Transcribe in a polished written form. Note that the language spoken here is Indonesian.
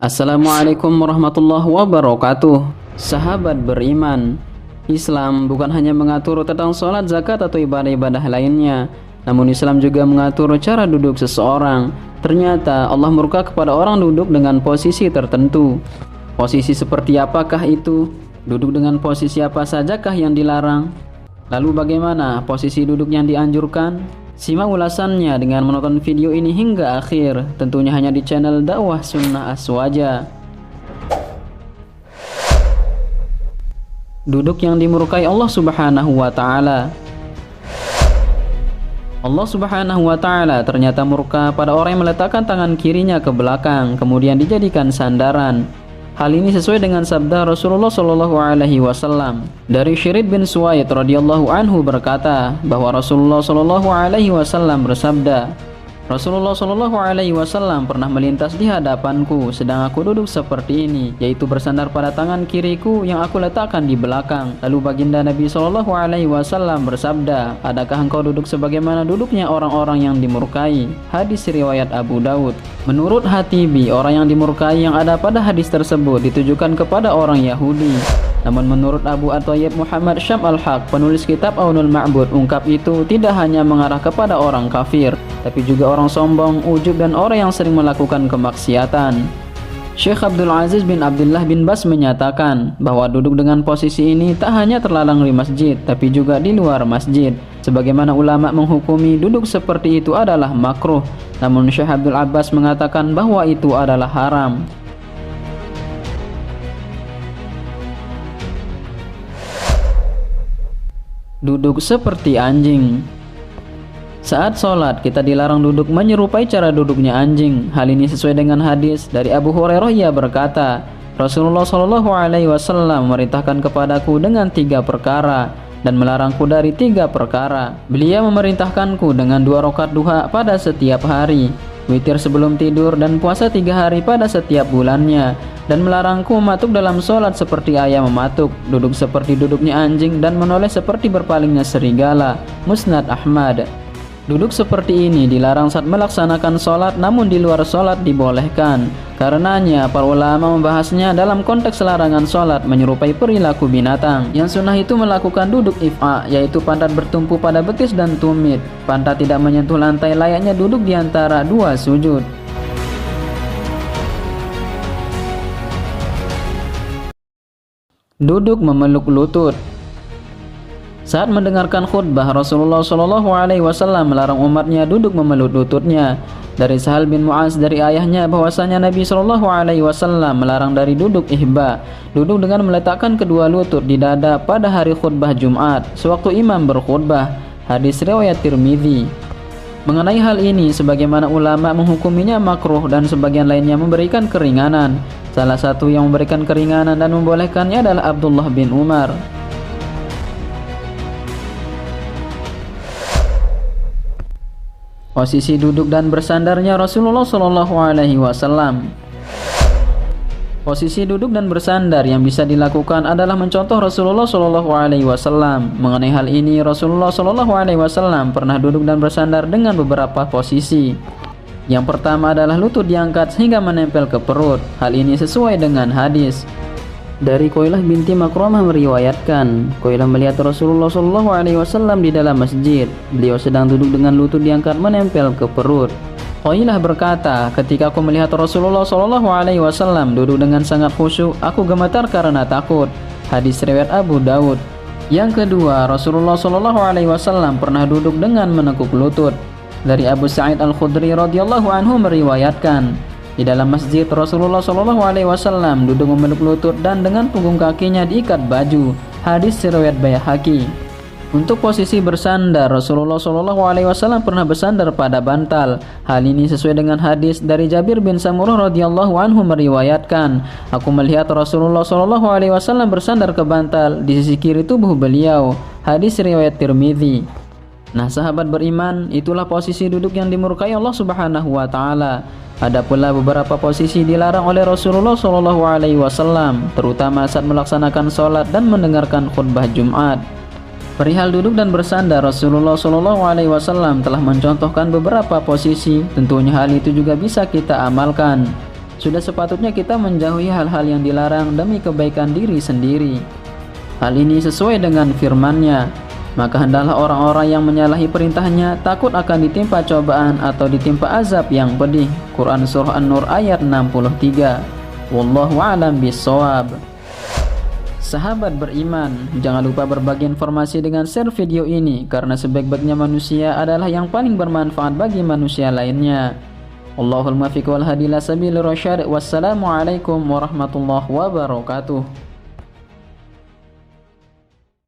Assalamualaikum warahmatullahi wabarakatuh. Sahabat beriman, Islam bukan hanya mengatur tentang sholat, zakat, atau ibadah-ibadah lainnya, namun Islam juga mengatur cara duduk seseorang. Ternyata Allah murka kepada orang duduk dengan posisi tertentu. Posisi seperti apakah itu? Duduk dengan posisi apa sajakah yang dilarang? Lalu bagaimana posisi duduk yang dianjurkan? Simak ulasannya dengan menonton video ini hingga akhir, tentunya hanya di channel Dakwah Sunnah Aswaja. Duduk yang dimurkai Allah Subhanahu wa Ta'ala. Allah Subhanahu wa Ta'ala ternyata murka pada orang yang meletakkan tangan kirinya ke belakang, kemudian dijadikan sandaran. Hal ini sesuai dengan sabda Rasulullah Shallallahu Alaihi Wasallam. Dari Syirid bin Suwaid radhiyallahu anhu berkata bahwa Rasulullah Shallallahu Alaihi Wasallam bersabda, Rasulullah Shallallahu Alaihi Wasallam pernah melintas di hadapanku, sedang aku duduk seperti ini, yaitu bersandar pada tangan kiriku yang aku letakkan di belakang. Lalu baginda Nabi Shallallahu Alaihi Wasallam bersabda, adakah engkau duduk sebagaimana duduknya orang-orang yang dimurkai? Hadis riwayat Abu Daud. Menurut Hatibi, orang yang dimurkai yang ada pada hadis tersebut ditujukan kepada orang Yahudi. Namun menurut Abu At-Thayyib Muhammad Syam Al-Haq, penulis kitab Aunul Ma'bud, ungkap itu tidak hanya mengarah kepada orang kafir, tapi juga orang sombong, ujub, dan orang yang sering melakukan kemaksiatan. Syekh Abdul Aziz bin Abdullah bin Bas menyatakan bahwa duduk dengan posisi ini tak hanya terlarang di masjid, tapi juga di luar masjid. Sebagaimana ulama menghukumi duduk seperti itu adalah makruh, namun Syekh Abdul Abbas mengatakan bahwa itu adalah haram. Duduk seperti anjing. Saat sholat, kita dilarang duduk menyerupai cara duduknya anjing. Hal ini sesuai dengan hadis dari Abu Hurairah. Ia berkata, Rasulullah Shallallahu Alaihi Wasallam memerintahkan kepadaku dengan 3 perkara dan melarangku dari 3 perkara. Beliau memerintahkanku dengan 2 rakaat duha pada setiap hari, witir sebelum tidur, dan puasa 3 hari pada setiap bulannya, dan melarangku mematuk dalam sholat seperti ayam mematuk, duduk seperti duduknya anjing, dan menoleh seperti berpalingnya serigala. Musnad Ahmad. Duduk seperti ini dilarang saat melaksanakan sholat, namun di luar sholat dibolehkan. Karenanya para ulama membahasnya dalam konteks larangan sholat menyerupai perilaku binatang. Yang sunnah itu melakukan duduk if'a, yaitu pantat bertumpu pada betis dan tumit. Pantat tidak menyentuh lantai, layaknya duduk di antara 2 sujud. Duduk memeluk lutut. Saat mendengarkan khutbah, Rasulullah Shallallahu Alaihi Wasallam melarang umatnya duduk memeluk lututnya. Dari Sahal bin Mu'az dari ayahnya bahwasanya Nabi Shallallahu Alaihi Wasallam melarang dari duduk ihba, duduk dengan meletakkan kedua lutut di dada pada hari khutbah Jumat sewaktu imam berkhutbah. Hadis riwayat Tirmidzi. Mengenai hal ini, sebagaimana ulama menghukuminya makruh dan sebagian lainnya memberikan keringanan. Salah satu yang memberikan keringanan dan membolehkannya adalah Abdullah bin Umar. Posisi duduk dan bersandarnya Rasulullah Shallallahu Alaihi Wasallam. Posisi duduk dan bersandar yang bisa dilakukan adalah mencontoh Rasulullah Shallallahu Alaihi Wasallam. Mengenai hal ini, Rasulullah Shallallahu Alaihi Wasallam pernah duduk dan bersandar dengan beberapa posisi. Yang pertama adalah lutut diangkat sehingga menempel ke perut. Hal ini sesuai dengan hadis. Dari Qoilah binti Makromah meriwayatkan, Qoilah melihat Rasulullah Shallallahu Alaihi Wasallam di dalam masjid. Beliau sedang duduk dengan lutut diangkat menempel ke perut. Qoilah berkata, ketika aku melihat Rasulullah Shallallahu Alaihi Wasallam duduk dengan sangat khusyuk, aku gemetar karena takut. Hadis riwayat Abu Daud. Yang kedua, Rasulullah Shallallahu Alaihi Wasallam pernah duduk dengan menekuk lutut. Dari Abu Sa'id Al-Khudri radhiyallahu anhu meriwayatkan, di dalam masjid Rasulullah Shallallahu Alaihi Wasallam duduk memeluk lutut dan dengan punggung kakinya diikat baju. Hadis riwayat Baihaqi. Untuk posisi bersandar, Rasulullah Shallallahu Alaihi Wasallam pernah bersandar pada bantal. Hal ini sesuai dengan hadis dari Jabir bin Samurah radhiyallahu anhu meriwayatkan, aku melihat Rasulullah Shallallahu Alaihi Wasallam bersandar ke bantal di sisi kiri tubuh beliau. Hadis riwayat Tirmidzi. Nah, sahabat beriman, itulah posisi duduk yang dimurkai Allah Subhanahu wa Ta'ala. Ada pula beberapa posisi dilarang oleh Rasulullah Shallallahu Alaihi Wasallam, terutama saat melaksanakan sholat dan mendengarkan khutbah Jumat. Perihal duduk dan bersandar, Rasulullah Shallallahu Alaihi Wasallam telah mencontohkan beberapa posisi. Tentunya hal itu juga bisa kita amalkan. Sudah sepatutnya kita menjauhi hal-hal yang dilarang demi kebaikan diri sendiri. Hal ini sesuai dengan firman-Nya, maka hendaklah orang-orang yang menyalahi perintahnya takut akan ditimpa cobaan atau ditimpa azab yang pedih. Quran Surah An-Nur ayat 63. Wallahu a'lam bishawab. Sahabat beriman, jangan lupa berbagi informasi dengan share video ini, karena sebaik-baiknya manusia adalah yang paling bermanfaat bagi manusia lainnya. Allahul muwaffiq wal hadi ila sabilir rasyad. Wassalamualaikum warahmatullahi wabarakatuh.